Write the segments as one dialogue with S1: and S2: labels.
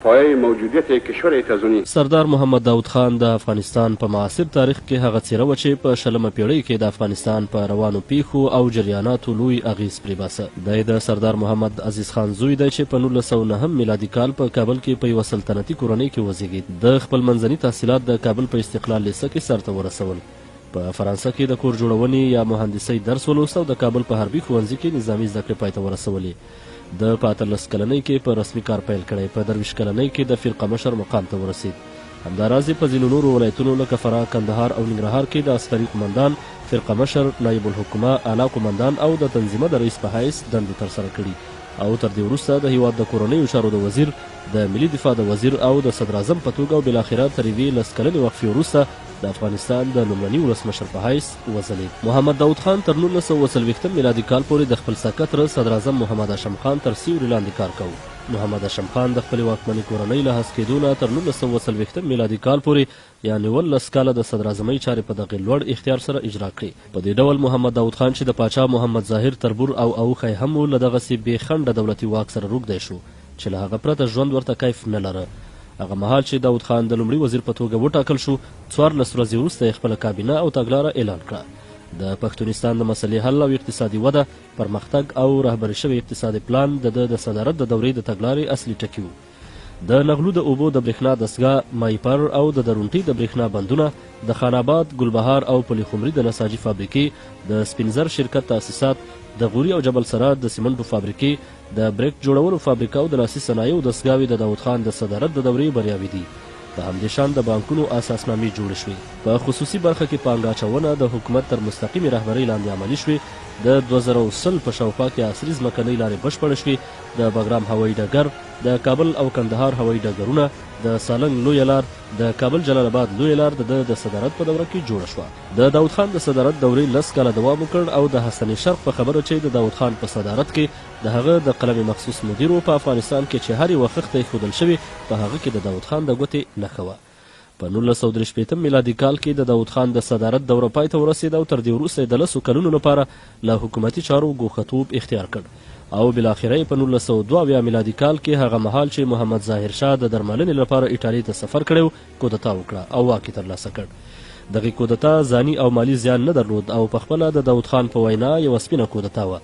S1: پایه موجودیت کشور تزونی.
S2: سردار محمد داود خان د افغانستان په معاصر تاریخ کې هغه څیره و چې په 20مه پیړۍ کې د افغانستان په روانو پیښو او جریاناتو لوی اغیز پرې باسه. دی د سردار محمد عزیز خان زوی دی چې په 1909 میلادي کال په کابل کې په یوه سلطنتي کورنۍ کې وزیږید. د خپل منځني تحصیلات د کابل په استقلال لیسه کې سرته ورسول. په فرانسه کې د کور جوړونې یا مهندسۍ درس ولوست او د کابل په حربي ښوونځي کې نظامي زده کړې پای ته ورسولې. د 15 کلنۍ کې په رسمي کار پیل کړی. په 23 کلنۍ کې د فرقه مشر مقام ته ورسید. همداراز په ځینو نورو ولایتونو لکه فراه، کندهار او ننګرهار کې د عسکري قمندان، فرقه مشر، نایب الحکومه، اعلی قمندان او د تنظیمه د رئیس په حیث دندې ترسره کړي او تر دې وروسته د هیواد د کورنیو چارو د وزیر، د ملي دفاع د وزیر او د صدراعظم په توګه او بالاخره تر یوې 10 کلنې وقفې وروسته د افغانستان د لومړني ولسمشر په حیث وځلید. محمد داود خان تر 1940 میلادي کال پورې د خپل سکتر صدراعظم محمد هاشم خان تر سیوري لاندې کار کوي. محمد هاشم خان د خپلې واکمنې کورنۍ له هڅې کېدو نه تر 1940 میلادي کال پورې یعنې 19 کاله د صدراعظمۍ چارې په دغې لوړ اختیار سره اجرا کړې. په دې ډول محمد داود خان چې د پاچا محمد ظاهر تربور او اوښی هم و، له دغسې بې خنډه دولتي واک سره روږدی شو چې له هغه پرته ژوند ورته کیف نه لره. هغه مهال چې داود خان د لومړي وزیر په توګه وټاکل شو، 14 ورځې وروسته یې خپله کابینه او تګلاره اعلان کړه. د پښتونستان د مسلې حل او اقتصادي وده، پرمختګ او رهبري شوی اقتصادي پلان د صدارت د دورې د تګلارې اصلي ټکي وو. د نغلو د اوبو د برېښنا دستګاه، مایپر او د درونټي د برېښنا بندونه، د خان آباد، ګلبهار او پلي خمري د نساجي فابریکې، د سپینزر شرکت تاسیسات، د غوري او جبل سرات د سیمنټو فابریکې، د بریک جوړولو فابریکه او د لاسي صنایعو دستګاوې د داود خان د صدارت د دورې بریاوې دي. په همدې شان د بانکونو اساسنامې جوړې شوې. په خصوصي برخه کې پانګه اچونه د حکومت تر مستقیمې رهبرۍ لاندې عملي شوې. د 2010 په شاوخوا کې عصري ځمکنۍ لارې بشپړې شوې. د بګرام هوایي ډګر، د کابل او کندهار هوایي ډګرونه، د سالنګ لویه لار، د کابل جلال آباد لویه لار د صدارت په دوره کې جوړه شوه. د داود خان د صدارت دورې 10 کاله دوام وکړ او د حسن شرق په خبره چې د داود خان په صدارت کې د هغه د قلم مخصوص مدیر په افغانستان کې چې هر یوه خښته ایښودل شوې، په هغه کې د داود خان د ګوتې نښه وه. په 1963 میلادي کال کې د داود خان د صدارت دوره پای ته ورسېده او تر دې وروسته یې د 10 کلونو لپاره له حکومتي چارو ګوښتوب اختیار کړ او بالاخره یې په 1902 میلادي کال کې هغه مهال چې محمد ظاهر شاه د درملنې لپاره ایټالۍ ته سفر کړی کودتا وکړه او واک یې ترلاسه کړ. دغې کودتا ځاني او مالي زیان نه درلود او پخپله د داود خان په وینا یوه سپینه کودتا وه.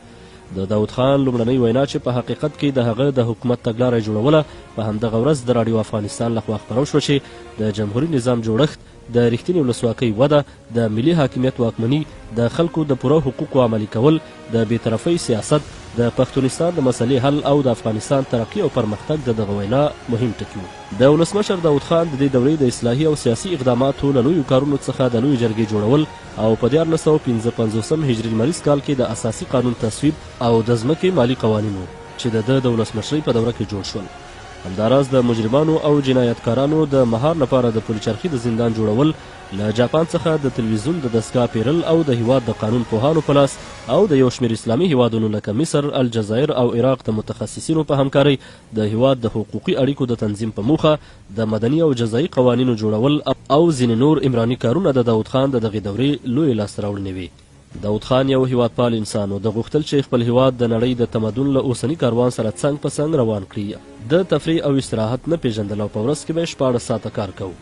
S2: د داود خان لومړنۍ وینا چې په حقیقت کې د هغه د حکومت تګلاره جوړوله، په همدغه ورځ د راډیو افغانستان لخوا خپره شوه چې د جمهوري نظام جوړښت، د رښتینې ولسواکۍ وده، د ملي حاکمیت واکمني، د خلکو د پوره حقوقو عملي کول، د بېطرفۍ سیاست، د پښتونستان د مسلې حل او د افغانستان ترقي او پرمختګ د دغه وینا مهم ټکي وو. د ولسمشر داود خان د دې دورې د اصلاحي او سیاسي اقداماتو له لویو کارونو څخه د لویې جرګې جوړول او په 1955 هجري لمریز کال کې د اساسي قانون تصویب او د ځمکې مالي قوانینو چې د ولسمشرۍ په دوره کې جوړ شول. همداراز د مجرمانو او جنایتکارانو د مهار لپاره د پلچرخي د زندان جوړول، له جاپان څخه د تلویزیون د دستګاه پیرل او د هیواد د قانون پوهانو په لاس او د یو شمېر اسلامي هیوادونو لکه مصر، الجزایر او عراق د متخصصینو په همکارۍ د هیواد د حقوقي اړیکو د تنظیم په موخه د مدني او جزایي قوانینو جوړول او ځینې نور عمراني کارونه د داود خان د دغې دورې لویې لاسته راوړنې وې. داود خان یو هیوادپال انسان و. د غوښتل چې خپل هیواد د نړۍ د تمدن له اوسني کاروان سره څنګ په څنګ روان کړي. د تفریح او استراحت نه پیژندل او په ورځ کې به 14 ساعته کار کوو.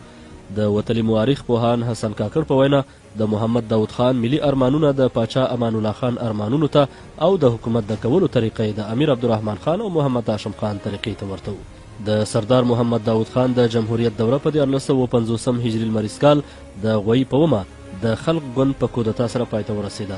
S2: د وتلي مورخ پوهان حسن کاکړ په وینا د محمد داود خان ملي ارمانونه د پاچا امان الله خان ارمانونو ته او د حکومت د کولو طریقې د امیر عبدالرحمن خان او محمد هاشم خان طریقې ته ورته وو. د سردار محمد داود خان د جمهوریت دوره په 1950 هجري لمریز کال د غوی په ومه د خلق ګوند په کودتا سره پای ته ورسېده.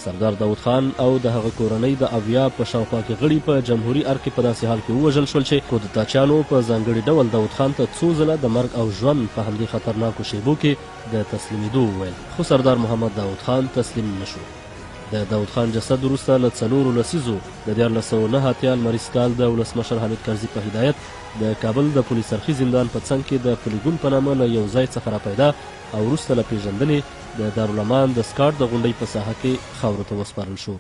S2: سردار داود خان او د هغه کورنۍ د اویا په شاوخوا کې غړي په جمهوري ارګ کې په داسې حال کې ووژل شول چې کودتاچیانو په ځانګړي ډول داود خان ته څو ځله د مرګ او ژوند په همدې خطرناکو شیبو کې د تسلیمېدو وویل، خو سردار محمد داود خان تسلیم نه شو. د داود خان جسد وروسته له 4 لسیزو د 1909 لمریز کال د ولسمشر حامد کرزي په هدایت د کابل د پلچرخي زندان په څنګ کې د پلیګون په نامه له یو ځای څخه راپیدا او وروسته له پیژندنې د دارالامان د سکاټ د غونډۍ په ساحه کې خاورو ته وسپارل شو.